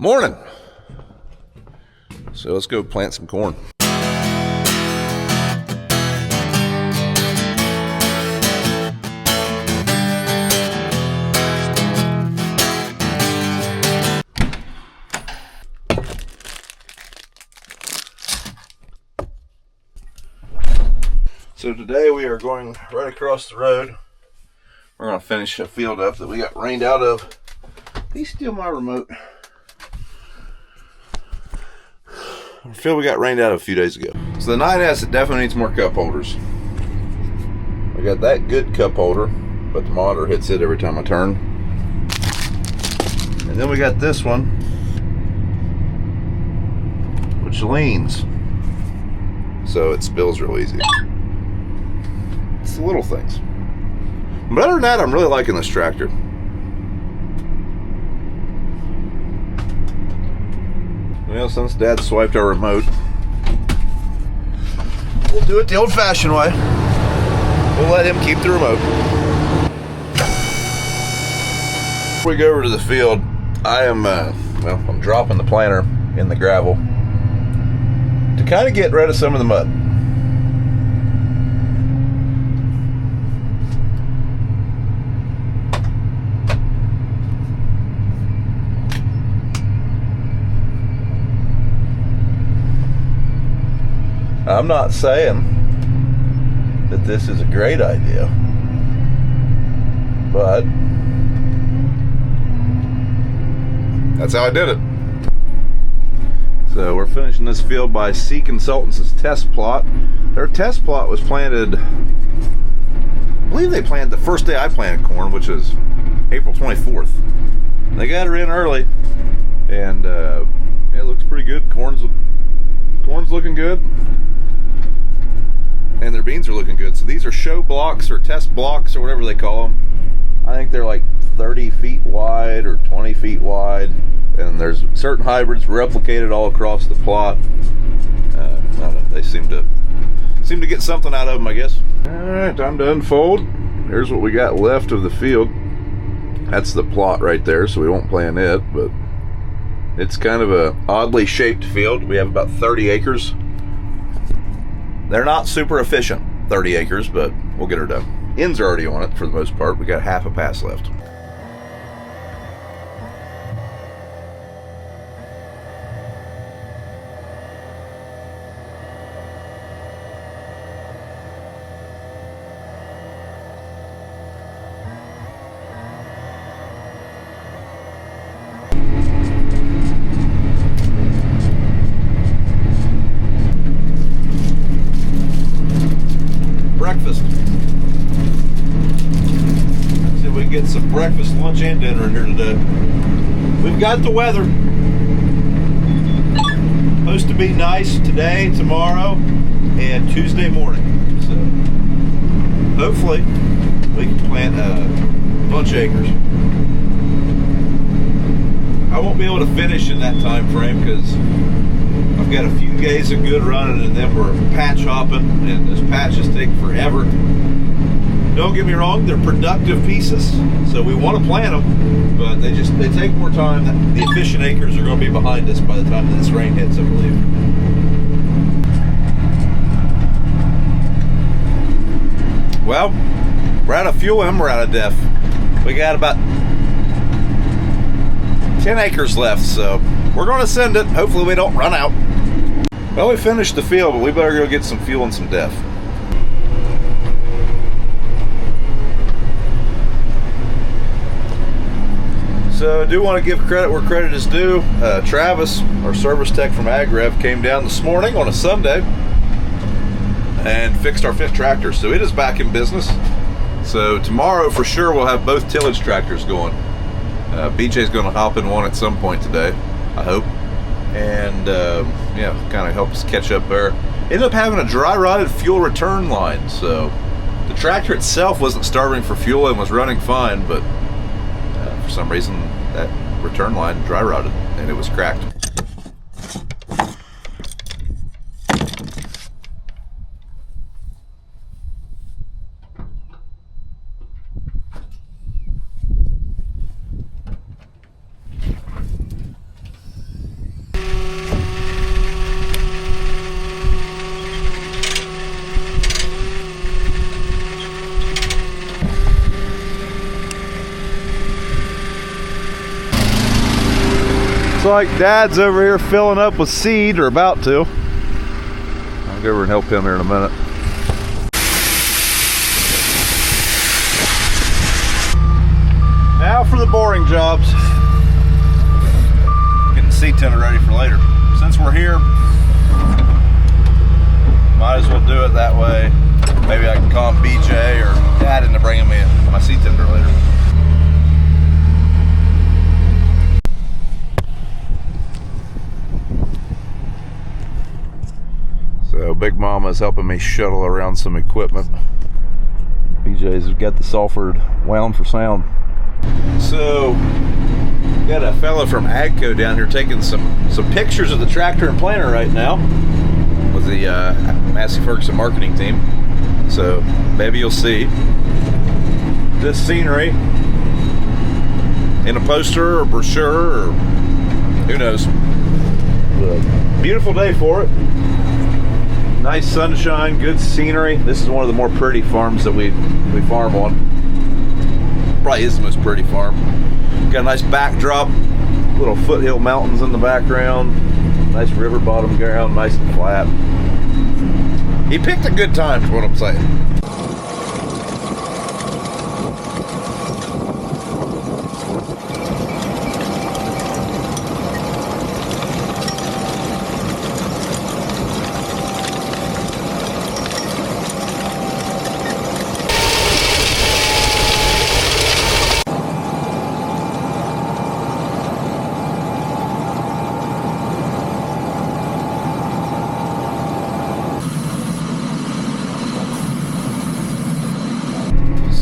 Morning. So let's go plant some corn. So today we are going right across the road. We're going to finish a field up that we got rained out of. Please steal my remote. A field we got rained out of a few days ago. So the 9S, it definitely needs more cup holders. I got that good cup holder, but the monitor hits it every time I turn. And then we got this one, which leans, so it spills real easy. It's the little things. But other than that, I'm really liking this tractor. Well, since Dad swiped our remote, we'll do it the old-fashioned way. We'll let him keep the remote. Before we go over to the field, I am, I'm dropping the planter in the gravel to kind of get rid of some of the mud. I'm not saying that this is a great idea, but that's how I did it. So we're finishing this field by C Consultants' test plot. Their test plot was planted, I believe they planted the first day I planted corn, which is April 24th. They got her in early, and it looks pretty good. Corn's looking good. And their beans are looking good. So these are show blocks or test blocks or whatever they call them. I think they're like 30 feet wide or 20 feet wide. And there's certain hybrids replicated all across the plot. I don't know. They seem to get something out of them, I guess. All right, time to unfold. Here's what we got left of the field. That's the plot right there, so we won't plant it. But it's kind of a oddly shaped field. We have about 30 acres. They're not super efficient, 30 acres, but we'll get her done. Ends are already on it for the most part. We got half a pass left. Breakfast. See if we can get some breakfast, lunch, and dinner in here today. We've got the weather. Supposed to be nice today, tomorrow, and Tuesday morning. So hopefully we can plant a bunch of acres. I won't be able to finish in that time frame because I've got a few days of good running, and then we're patch hopping, and those patches take forever. Don't get me wrong, they're productive pieces, so we want to plant them, but they take more time. The efficient acres are going to be behind us by the time this rain hits, I believe. Well, we're out of fuel and we're out of DEF. We got about 10 acres left, so we're going to send it. Hopefully we don't run out. Well, we finished the field, but we better go get some fuel and some DEF. So I do want to give credit where credit is due. Travis, our service tech from AgRev, came down this morning on a Sunday and fixed our fifth tractor. So it is back in business. So tomorrow for sure we'll have both tillage tractors going. BJ's going to hop in one at some point today, I hope. And kind of help us catch up there. Ended up having a dry rotted fuel return line, so the tractor itself wasn't starving for fuel and was running fine, but for some reason that return line dry rotted and it was cracked. Looks like Dad's over here filling up with seed, or about to. I'll go over and help him here in a minute. Now for the boring jobs. Getting the seed tender ready for later. Since we're here, might as well do it that way. Maybe I can call him BJ or Dad into bringing me my seed tender later. So Big Mama is helping me shuttle around some equipment. BJ's got the Salford wound for sound. So got a fella from AGCO down here taking some pictures of the tractor and planter right now with the Massey Ferguson marketing team. So maybe you'll see this scenery in a poster or brochure, or who knows. Beautiful day for it. Nice sunshine, good scenery. This is one of the more pretty farms that we farm on. Probably is the most pretty farm. Got a nice backdrop, little foothill mountains in the background, nice river bottom ground, nice and flat. He picked a good time, is what I'm saying.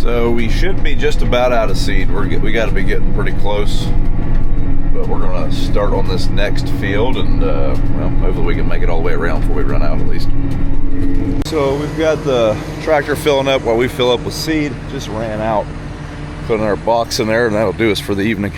So we should be just about out of seed. We got to be getting pretty close, but we're gonna start on this next field, and well, hopefully we can make it all the way around before we run out at least. So we've got the tractor filling up while we fill up with seed. Just ran out, putting our box in there, and that'll do us for the evening.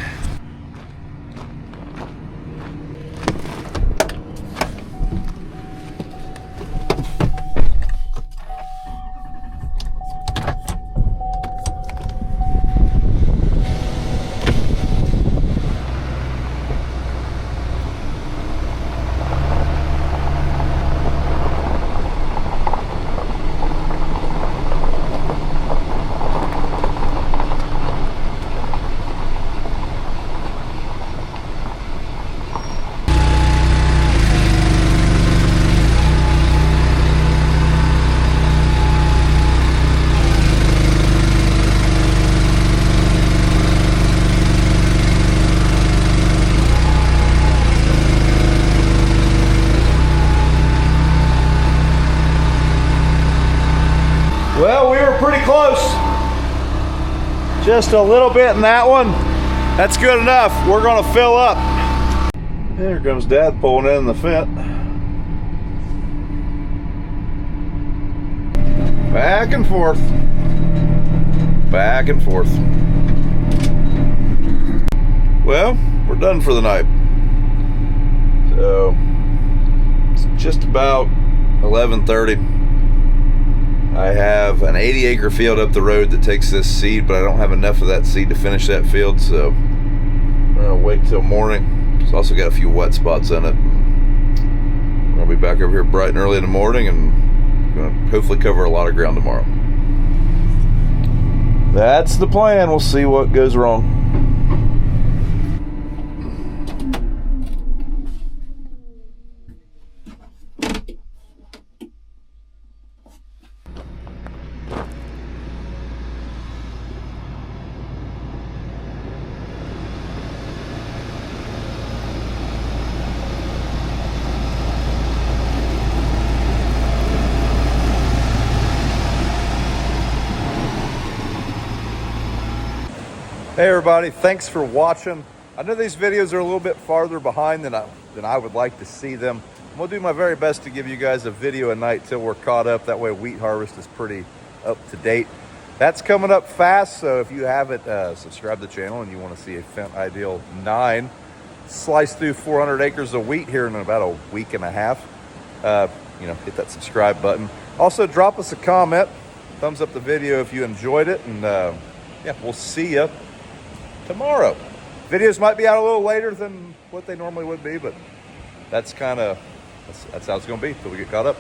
Well, we were pretty close. Just a little bit in that one. That's good enough. We're gonna fill up. There comes Dad pulling in the fence. Back and forth. Back and forth. Well, we're done for the night. So, it's just about 11:30. I have an 80-acre field up the road that takes this seed, but I don't have enough of that seed to finish that field, so I'm gonna wait till morning. It's also got a few wet spots in it. I'm gonna be back over here bright and early in the morning, and gonna hopefully cover a lot of ground tomorrow. That's the plan. We'll see what goes wrong. Hey everybody, thanks for watching. I know these videos are a little bit farther behind than I would like to see them. I'm gonna do my very best to give you guys a video a night till we're caught up. That way wheat harvest is pretty up to date. That's coming up fast, so if you haven't subscribed to the channel and you want to see a Fendt Ideal 9 slice through 400 acres of wheat here in about a week and a half, hit that subscribe button. Also, drop us a comment, thumbs up the video if you enjoyed it, and yeah, we'll see you tomorrow. Videos might be out a little later than what they normally would be, but that's how it's going to be till we get caught up.